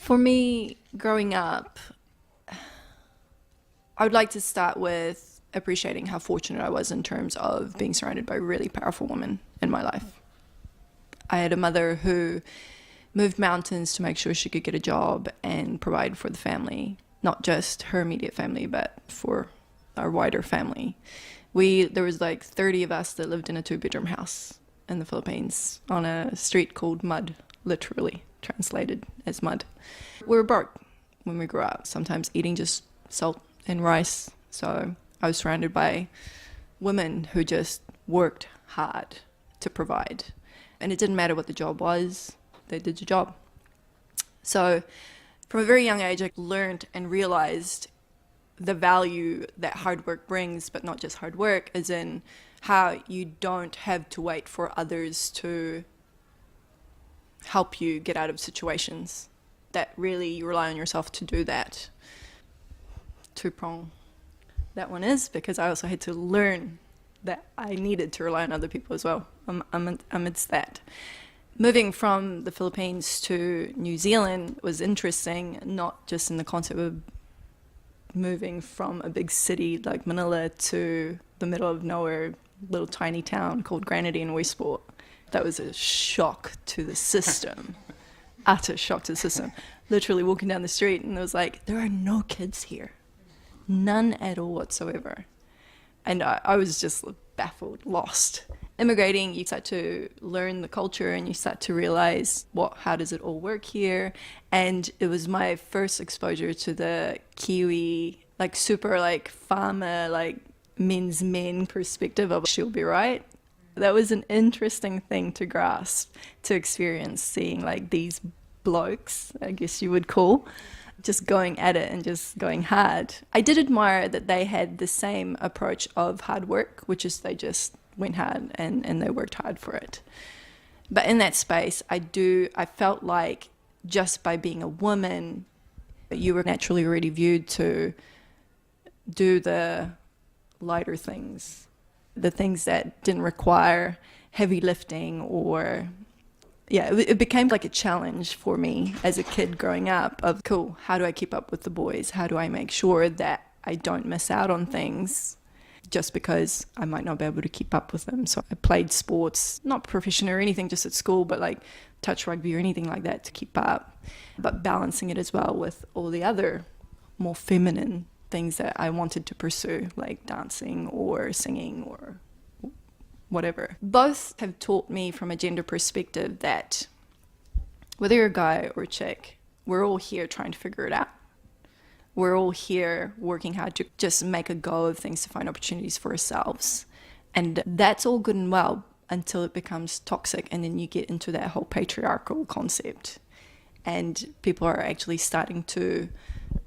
For me, growing up, I would like to start with appreciating how fortunate I was in terms of being surrounded by really powerful women in my life. I had a mother who moved mountains to make sure she could get a job and provide for the family, not just her immediate family, but for our wider family. There was like 30 of us that lived in a 2-bedroom house in the Philippines on a street called Mud, literally translated as mud. We were broke when we grew up, sometimes eating just salt and rice. So I was surrounded by women who just worked hard to provide. And it didn't matter what the job was, they did the job. So from a very young age, I learned and realized the value that hard work brings, but not just hard work, as in how you don't have to wait for others to help you get out of situations, that really you rely on yourself to do that. Two-prong that one is, because I also had to learn that I needed to rely on other people as well amidst that. Moving from the Philippines to New Zealand was interesting, not just in the concept of moving from a big city like Manila to the middle of nowhere, little tiny town called Granity in Westport. That was a shock to the system, utter shock to the system. Literally walking down the street and it was like, there are no kids here, none at all whatsoever. And I was just baffled, lost. Immigrating, you start to learn the culture and you start to realize how does it all work here. And it was my first exposure to the Kiwi, like super like farmer, like men's men perspective of she'll be right. That was an interesting thing to grasp, to experience, seeing like these blokes, I guess you would call, just going at it and just going hard. I did admire that they had the same approach of hard work, which is they just went hard and they worked hard for it. But in that space, I felt like just by being a woman, you were naturally already viewed to do the lighter things, the things that didn't require heavy lifting or it became like a challenge for me as a kid growing up of, cool, how do I keep up with the boys? How do I make sure that I don't miss out on things just because I might not be able to keep up with them? So I played sports, not professional or anything, just at school, but like touch rugby or anything like that to keep up, but balancing it as well with all the other more feminine things that I wanted to pursue, like dancing or singing or whatever. Both have taught me from a gender perspective that whether you're a guy or a chick, we're all here trying to figure it out. We're all here working hard to just make a go of things to find opportunities for ourselves. And that's all good and well until it becomes toxic and then you get into that whole patriarchal concept. And people are actually starting to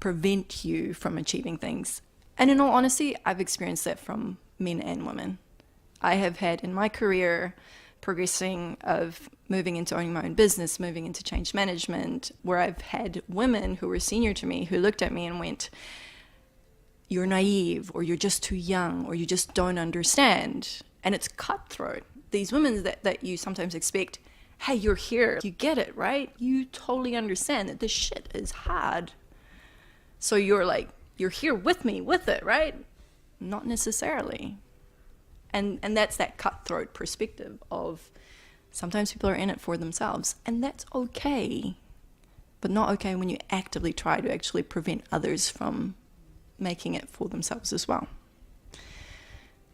prevent you from achieving things. And in all honesty, I've experienced that from men and women. I have had in my career progressing of moving into owning my own business, moving into change management, where I've had women who were senior to me who looked at me and went, you're naive, or you're just too young, or you just don't understand. And it's cutthroat. These women that you sometimes expect, hey, you're here, you get it, right? You totally understand that this shit is hard. So you're here with me with it, right? Not necessarily. And that's that cutthroat perspective of sometimes people are in it for themselves, and that's okay, but not okay when you actively try to actually prevent others from making it for themselves as well.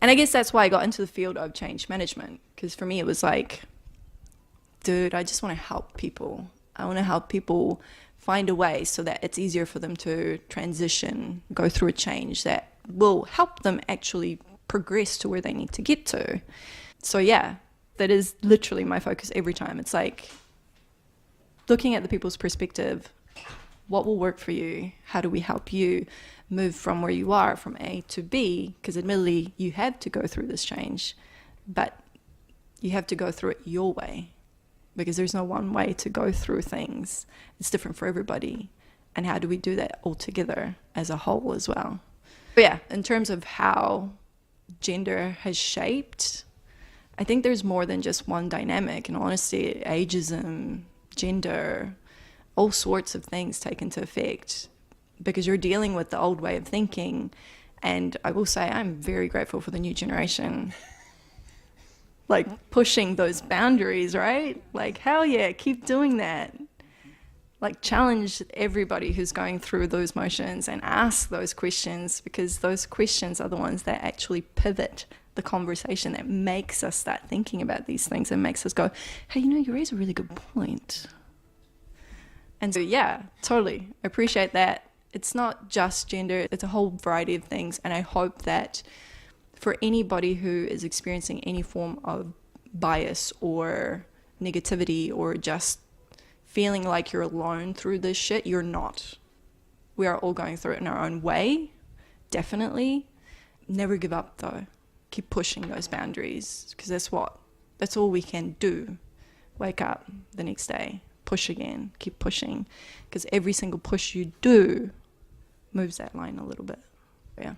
And I guess that's why I got into the field of change management, because for me it was like, dude, I just want to help people. I want to help people find a way so that it's easier for them to transition, go through a change that will help them actually progress to where they need to get to. So yeah, that is literally my focus every time. It's like looking at the people's perspective. What will work for you? How do we help you move from where you are, from A to B? Because admittedly, you have to go through this change, but you have to go through it your way, because there's no one way to go through things. It's different for everybody. And how do we do that all together as a whole as well? But yeah, in terms of how gender has shaped, I think there's more than just one dynamic. In honesty, ageism, gender, all sorts of things take into effect because you're dealing with the old way of thinking. And I will say I'm very grateful for the new generation. Like pushing those boundaries, right? Like, hell yeah, keep doing that. Like challenge everybody who's going through those motions and ask those questions, because those questions are the ones that actually pivot the conversation, that makes us start thinking about these things and makes us go, hey, you raise a really good point. And so, yeah, totally appreciate that. It's not just gender, it's a whole variety of things. And I hope that for anybody who is experiencing any form of bias or negativity or just feeling like you're alone through this shit, you're not. We are all going through it in our own way, definitely. Never give up though. Keep pushing those boundaries, because that's all we can do. Wake up the next day, push again, keep pushing, because every single push you do moves that line a little bit. Yeah.